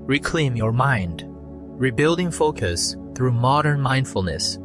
Reclaim your mind. Rebuilding focus through modern mindfulness.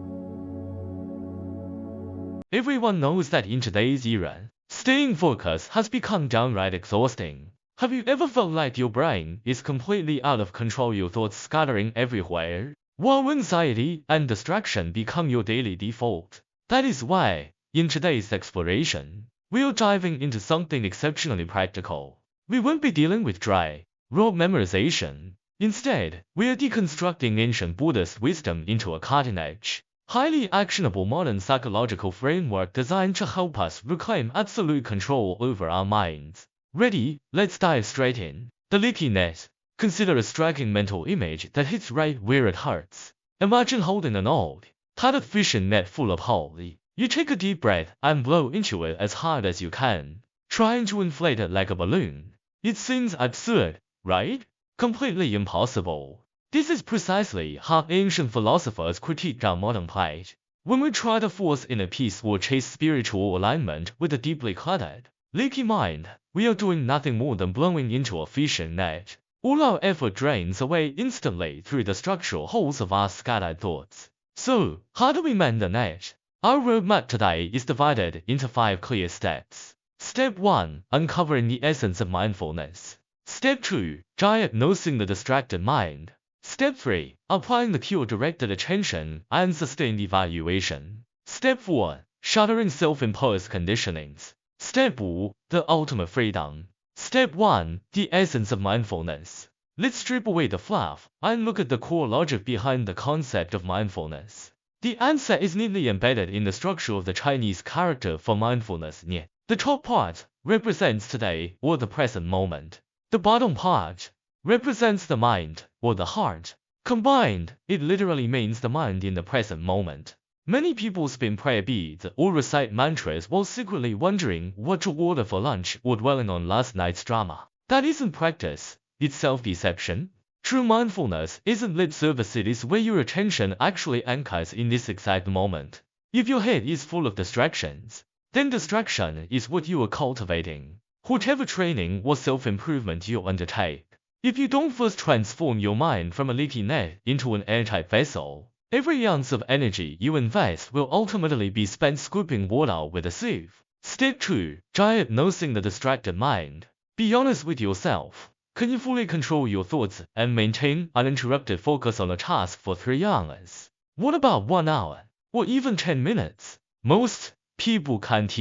Everyone knows that in today's era, staying focused has become downright exhausting. Have you ever felt like your brain is completely out of control, your thoughts scattering everywhere, while anxiety and distraction become your daily default? That is why, in today's exploration, we're diving into something exceptionally practical. We won't be dealing with dry, rote memorization. Instead, we're deconstructing ancient Buddhist wisdom into a cutting-edge, highly actionable modern psychological framework designed to help us reclaim absolute control over our minds. Ready? Let's dive straight in. The leaky net. Consider a striking mental image that hits right where it hurts. Imagine holding an old, tattered fishing net full of holly. You take a deep breath and blow into it as hard as you can, trying to inflate it like a balloon. It seems absurd, right? Completely impossible. This is precisely how ancient philosophers critiqued our modern plight. When we try to force inner peace or chase spiritual alignment with a deeply cluttered, leaky mind, we are doing nothing more than blowing into a fishing net. All our effort drains away instantly through the structural holes of our scattered thoughts. So, how do we mend the net? Our roadmap today is divided into 5 clear steps. Step 1. Uncovering the essence of mindfulness. Step 2. Diagnosing the distracted mind. Step 3. Applying the cue-directed attention and sustained evaluation. Step 4. Shattering self-imposed conditionings. Step 4. The ultimate freedom. Step 1. The essence of mindfulness. Let's strip away the fluff and look at the core logic behind the concept of mindfulness. The answer is neatly embedded in the structure of the Chinese character for mindfulness, Nian. The top part represents today or the present moment. The bottom part represents the mind or the heart. Combined, it literally means the mind in the present moment. Many people spin prayer beads or recite mantras while secretly wondering what to order for lunch or dwelling on last night's drama. That isn't practice, it's self-deception. True mindfulness isn't lip service, it is where your attention actually anchors in this exact moment. If your head is full of distractions, then distraction is what you are cultivating. Whatever training or self-improvement you undertake, if you don't first transform your mind from a leaky net into an airtight vessel, every ounce of energy you invest will ultimately be spent scooping water with a sieve. Step 2. Diagnosing the distracted mind. Be honest with yourself. Can you fully control your thoughts and maintain uninterrupted focus on a task for 3 hours? What about 1 hour? Or even 10 minutes? Most people can't.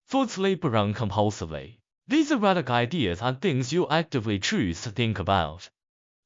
Thoughts leap around compulsively. These erratic ideas aren't things you actively choose to think about.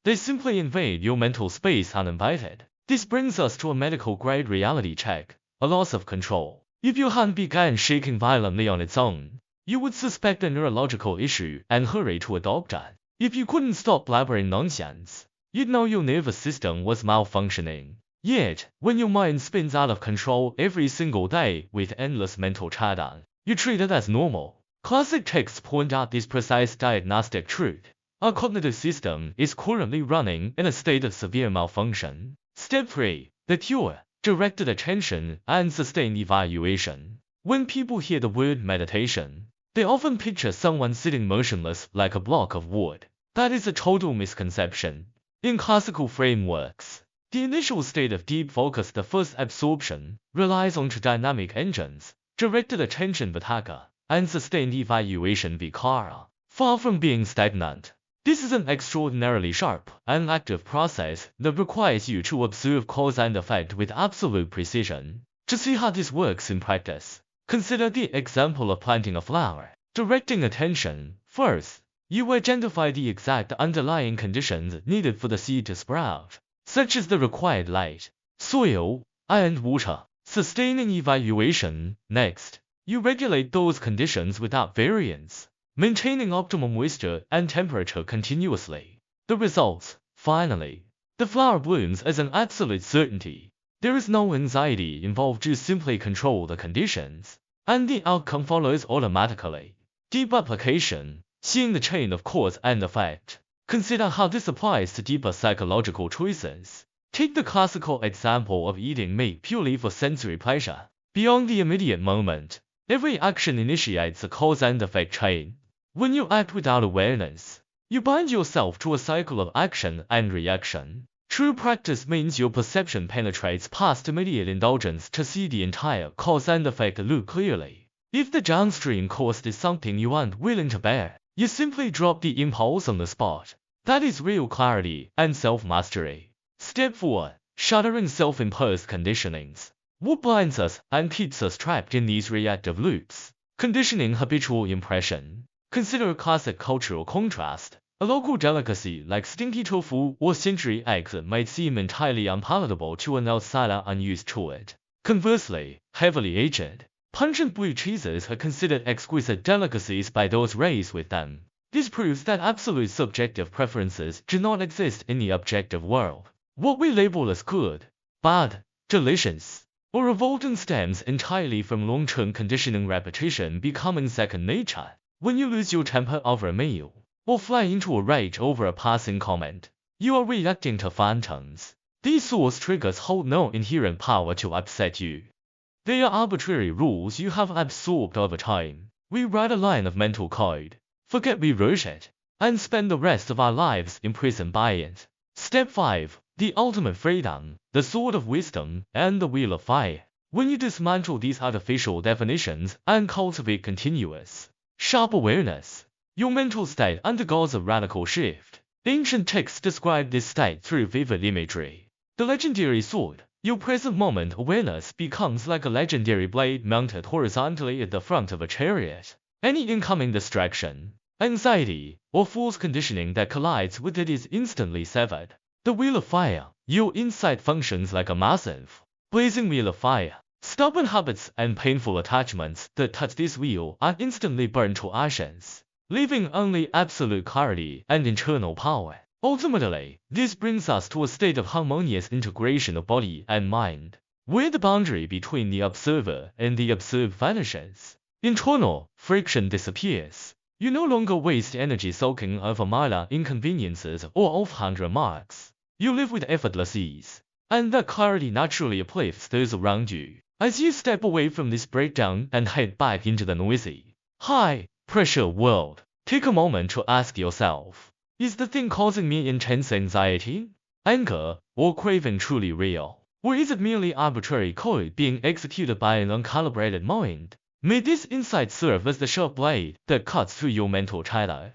They simply invade your mental space uninvited. This brings us to a medical-grade reality check, a loss of control. If your hand began shaking violently on its own, you would suspect a neurological issue and hurry to a doctor. If you couldn't stop blabbering nonsense, you'd know your nervous system was malfunctioning. Yet, when your mind spins out of control every single day with endless mental chatter, you treat it as normal. Classic texts point out this precise diagnostic truth. Our cognitive system is currently running in a state of severe malfunction. Step 3. The cure. Directed attention and sustained evaluation. When people hear the word meditation, they often picture someone sitting motionless like a block of wood. That is a total misconception. In classical frameworks, the initial state of deep focus, the first absorption, relies on 2 dynamic engines, directed attention vitakka, and sustained evaluation vicara. Far from being stagnant, this is an extraordinarily sharp and active process that requires you to observe cause and effect with absolute precision. To see how this works in practice, consider the example of planting a flower. Directing attention. First, you identify the exact underlying conditions needed for the seed to sprout, such as the required light, soil, and water. Sustaining evaluation. Next, you regulate those conditions without variance, maintaining optimum moisture and temperature continuously. The results. Finally, the flower blooms as an absolute certainty. There is no anxiety involved, you simply control the conditions, and the outcome follows automatically. Deep application. Seeing the chain of cause and effect. Consider how this applies to deeper psychological choices. Take the classical example of eating meat purely for sensory pleasure. Beyond the immediate moment, every action initiates a cause and effect chain. When you act without awareness, You bind yourself to a cycle of action and reaction. True practice means your perception penetrates past immediate indulgence to see the entire cause and effect loop clearly. If the downstream cost is something you aren't willing to bear, you simply drop the impulse on the spot. That is real clarity and self-mastery. Step 4. Shattering self-imposed conditionings. What binds us and keeps us trapped in these reactive loops? Conditioning habitual impression. Consider a classic cultural contrast. A local delicacy like stinky tofu or century eggs might seem entirely unpalatable to an outsider unused to it. Conversely, heavily aged, pungent blue cheeses are considered exquisite delicacies by those raised with them. This proves that absolute subjective preferences do not exist in the objective world. What we label as good, bad, delicious, or revolting stems entirely from long-term conditioning repetition becoming second nature. When you lose your temper over a meal, or fly into a rage over a passing comment, you are reacting to phantoms. These source triggers hold no inherent power to upset you. They are arbitrary rules you have absorbed over time. We write a line of mental code, forget we wrote it, and spend the rest of our lives imprisoned by it. Step 5. The ultimate freedom, the sword of wisdom, and the wheel of fire. When you dismantle these artificial definitions and cultivate continuous, sharp awareness, your mental state undergoes a radical shift. Ancient texts describe this state through vivid imagery. The legendary sword, your present moment awareness becomes like a legendary blade mounted horizontally at the front of a chariot. Any incoming distraction, anxiety, or false conditioning that collides with it is instantly severed. The wheel of fire, your insight functions like a massive, blazing wheel of fire. Stubborn habits and painful attachments that touch this wheel are instantly burned to ashes, leaving only absolute clarity and internal power. Ultimately, this brings us to a state of harmonious integration of body and mind, where the boundary between the observer and the observed vanishes. Internal friction disappears. You no longer waste energy sulking over minor inconveniences or offhand remarks. You live with effortless ease, and that clarity naturally uplifts those around you. As you step away from this breakdown and head back into the noisy, high-pressure world, take a moment to ask yourself, is the thing causing me intense anxiety, anger, or craving truly real? Or is it merely arbitrary code being executed by an uncalibrated mind? May this insight serve as the sharp blade that cuts through your mental chatter.